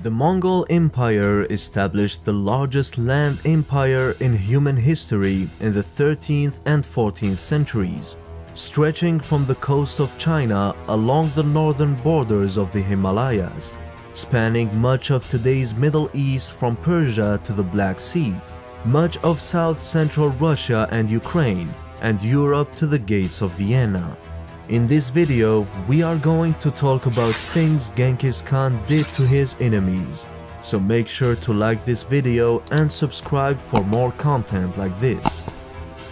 The Mongol Empire established the largest land empire in human history in the 13th and 14th centuries, stretching from the coast of China along the northern borders of the Himalayas, spanning much of today's Middle East from Persia to the Black Sea, much of south-central Russia and Ukraine, and Europe to the gates of Vienna. In this video, we are going to talk about things Genghis Khan did to his enemies, so make sure to like this video and subscribe for more content like this.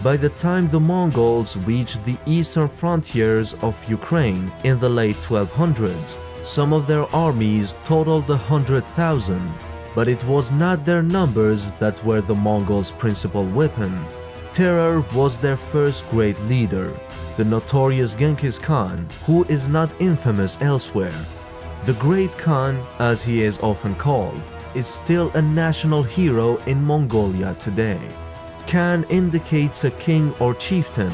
By the time the Mongols reached the eastern frontiers of Ukraine in the late 1200s, some of their armies totaled 100,000, but it was not their numbers that were the Mongols' principal weapon. Terror was their first great leader, the notorious Genghis Khan, who is not infamous elsewhere. The Great Khan, as he is often called, is still a national hero in Mongolia today. Khan indicates a king or chieftain.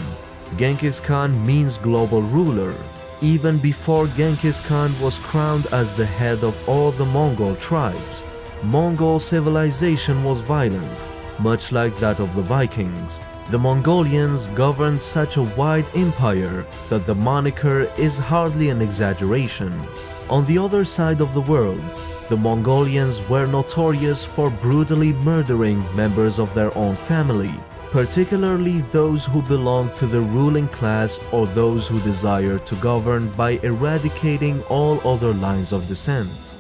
Genghis Khan means global ruler. Even before Genghis Khan was crowned as the head of all the Mongol tribes, Mongol civilization was violent, much like that of the Vikings. The Mongolians governed such a wide empire that the moniker is hardly an exaggeration. On the other side of the world, the Mongolians were notorious for brutally murdering members of their own family, particularly those who belonged to the ruling class or those who desired to govern by eradicating all other lines of descent.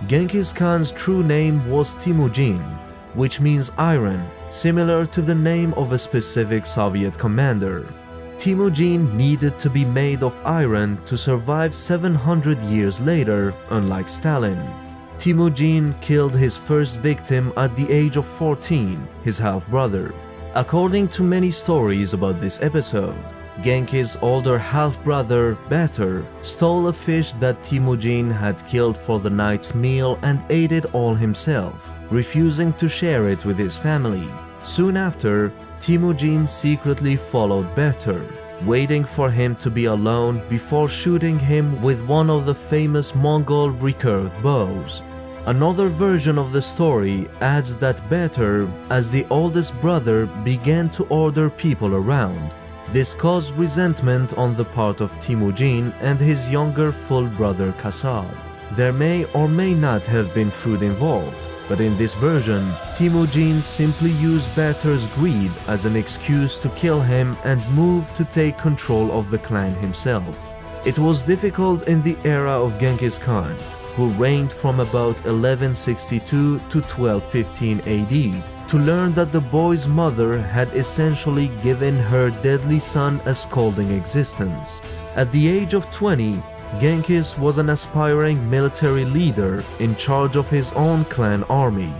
Genghis Khan's true name was Temujin, which means iron, similar to the name of a specific Soviet commander. Temujin needed to be made of iron to survive 700 years later, unlike Stalin. Temujin killed his first victim at the age of 14, his half-brother. According to many stories about this episode, Genghis' older half-brother, Batur, stole a fish that Temujin had killed for the night's meal and ate it all himself, refusing to share it with his family. Soon after, Temujin secretly followed Batur, waiting for him to be alone before shooting him with one of the famous Mongol recurved bows. Another version of the story adds that Batur, as the oldest brother, began to order people around. This caused resentment on the part of Temujin and his younger full brother Kasab. There may or may not have been food involved, but in this version, Temujin simply used Batur's greed as an excuse to kill him and move to take control of the clan himself. It was difficult in the era of Genghis Khan, who reigned from about 1162 to 1215 AD, to learn that the boy's mother had essentially given her deadly son a scolding existence. At the age of 20, Genghis was an aspiring military leader in charge of his own clan army.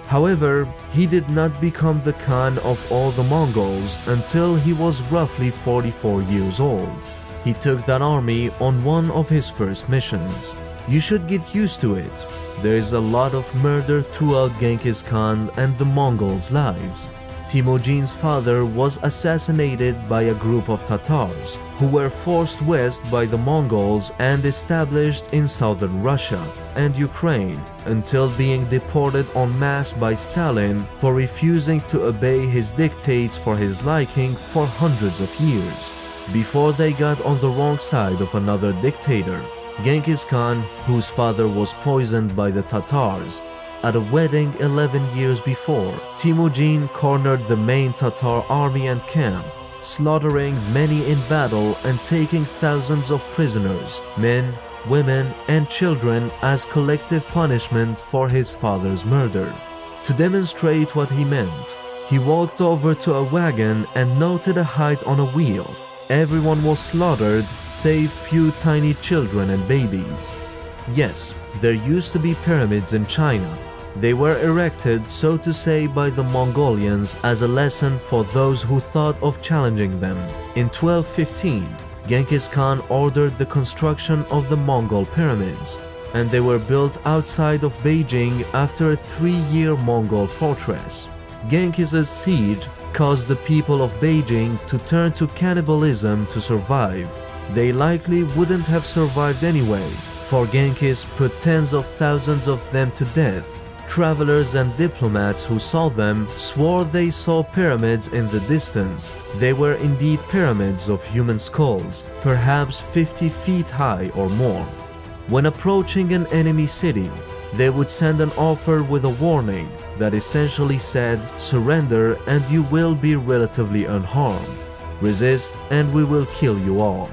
However, he did not become the Khan of all the Mongols until he was roughly 44 years old. He took that army on one of his first missions. You should get used to it. There is a lot of murder throughout Genghis Khan and the Mongols' lives. Temujin's father was assassinated by a group of Tatars who were forced west by the Mongols and established in southern Russia and Ukraine until being deported en masse by Stalin for refusing to obey his dictates for his liking for hundreds of years. Before they got on the wrong side of another dictator, Genghis Khan, whose father was poisoned by the Tatars, at a wedding 11 years before, Temujin cornered the main Tatar army and camp, slaughtering many in battle and taking thousands of prisoners, men, women, and children as collective punishment for his father's murder. To demonstrate what he meant, he walked over to a wagon and noted a height on a wheel. Everyone was slaughtered, save few tiny children and babies. Yes, there used to be pyramids in China. They were erected, so to say, by the Mongolians as a lesson for those who thought of challenging them. In 1215, Genghis Khan ordered the construction of the Mongol pyramids, and they were built outside of Beijing after a 3-year Mongol fortress. Genghis's siege caused the people of Beijing to turn to cannibalism to survive. They likely wouldn't have survived anyway, for Genghis put tens of thousands of them to death. Travelers and diplomats who saw them swore they saw pyramids in the distance. They were indeed pyramids of human skulls, perhaps 50 feet high or more. When approaching an enemy city, they would send an offer with a warning that essentially said, "Surrender and you will be relatively unharmed. Resist and we will kill you all."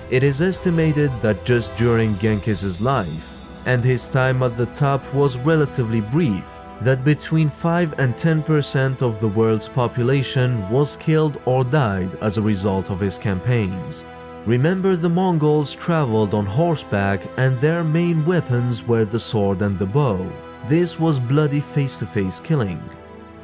It is estimated that just during Genghis's life, and his time at the top was relatively brief, that between 5 and 10% of the world's population was killed or died as a result of his campaigns. Remember, the Mongols traveled on horseback and their main weapons were the sword and the bow. This was bloody face-to-face killing.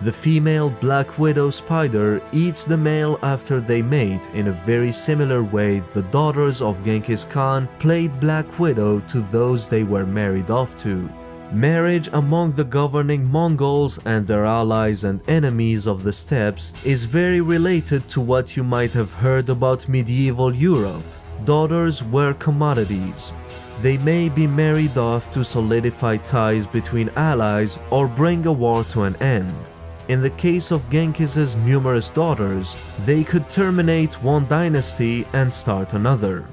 The female black widow spider eats the male after they mate. In a very similar way, the daughters of Genghis Khan played black widow to those they were married off to. Marriage among the governing Mongols and their allies and enemies of the steppes is very related to what you might have heard about medieval Europe. Daughters were commodities. They may be married off to solidify ties between allies or bring a war to an end. In the case of Genghis's numerous daughters, they could terminate one dynasty and start another.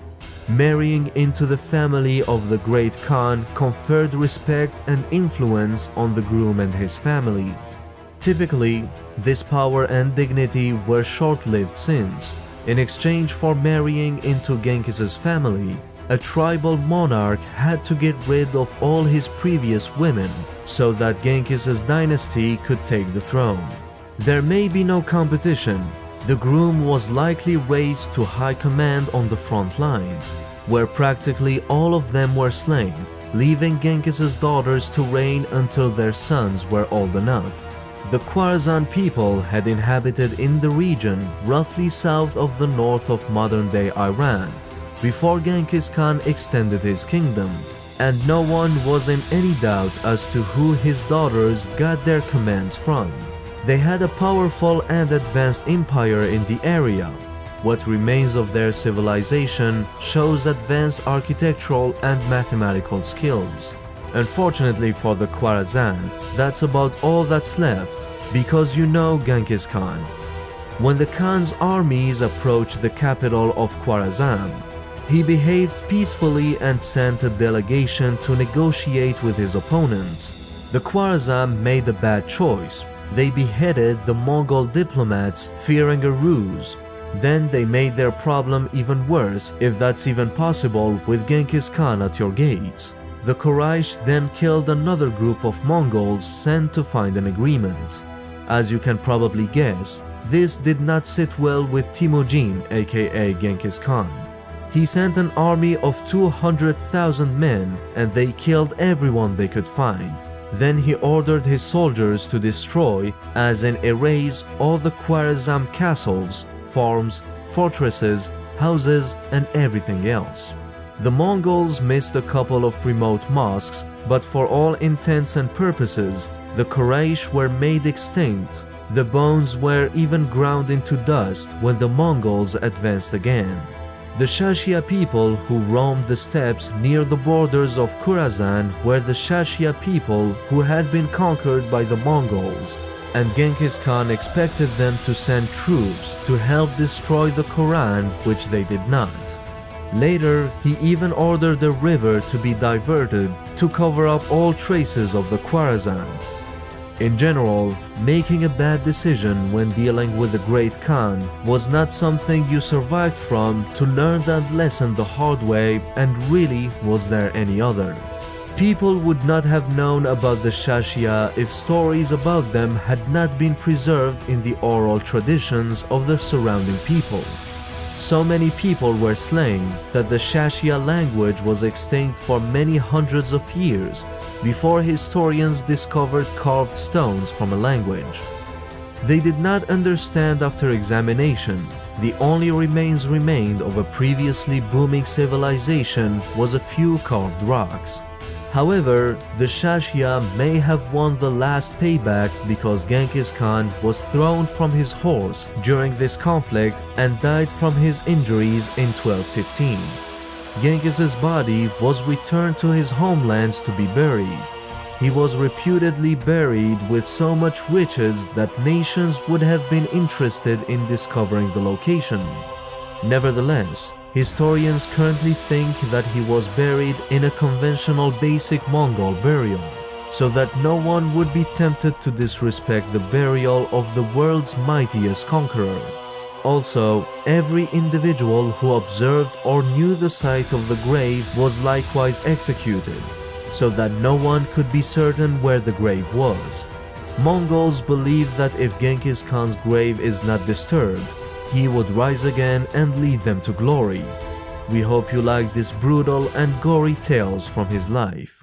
Marrying into the family of the great Khan conferred respect and influence on the groom and his family. Typically, this power and dignity were short-lived since, in exchange for marrying into Genghis's family, a tribal monarch had to get rid of all his previous women so that Genghis's dynasty could take the throne. There may be no competition. The groom was likely raised to high command on the front lines, where practically all of them were slain, leaving Genghis's daughters to reign until their sons were old enough. The Khwarazm people had inhabited in the region roughly south of the north of modern-day Iran before Genghis Khan extended his kingdom, and no one was in any doubt as to who his daughters got their commands from. They had a powerful and advanced empire in the area. What remains of their civilization shows advanced architectural and mathematical skills. Unfortunately for the Khwarazm, that's about all that's left, because you know Genghis Khan. When the Khan's armies approached the capital of Khwarazm, he behaved peacefully and sent a delegation to negotiate with his opponents. The Khwarazm made a bad choice. They beheaded the Mongol diplomats, fearing a ruse. Then they made their problem even worse, if that's even possible, with Genghis Khan at your gates. The Quraysh then killed another group of Mongols sent to find an agreement. As you can probably guess, this did not sit well with Temujin, aka Genghis Khan. He sent an army of 200,000 men and they killed everyone they could find. Then he ordered his soldiers to destroy, as in erase, all the Khwarazm castles, farms, fortresses, houses, and everything else. The Mongols missed a couple of remote mosques, but for all intents and purposes, the Quraysh were made extinct. The bones were even ground into dust when the Mongols advanced again. The Shashia people who roamed the steppes near the borders of Khorasan were the Shashia people who had been conquered by the Mongols, and Genghis Khan expected them to send troops to help destroy the Quran, which they did not. Later, he even ordered a river to be diverted to cover up all traces of the Khwarazm. In general, making a bad decision when dealing with the Great Khan was not something you survived from to learn that lesson the hard way, and really was there any other. People would not have known about the Shashia if stories about them had not been preserved in the oral traditions of the surrounding people. So many people were slain that the Shashia language was extinct for many hundreds of years before historians discovered carved stones from a language. They did not understand after examination. The only remains remained of a previously booming civilization was a few carved rocks. However, the Shashia may have won the last payback because Genghis Khan was thrown from his horse during this conflict and died from his injuries in 1215. Genghis's body was returned to his homelands to be buried. He was reputedly buried with so much riches that nations would have been interested in discovering the location. Nevertheless, historians currently think that he was buried in a conventional basic Mongol burial, so that no one would be tempted to disrespect the burial of the world's mightiest conqueror. Also, every individual who observed or knew the site of the grave was likewise executed, so that no one could be certain where the grave was. Mongols believe that if Genghis Khan's grave is not disturbed, he would rise again and lead them to glory. We hope you like this brutal and gory tales from his life.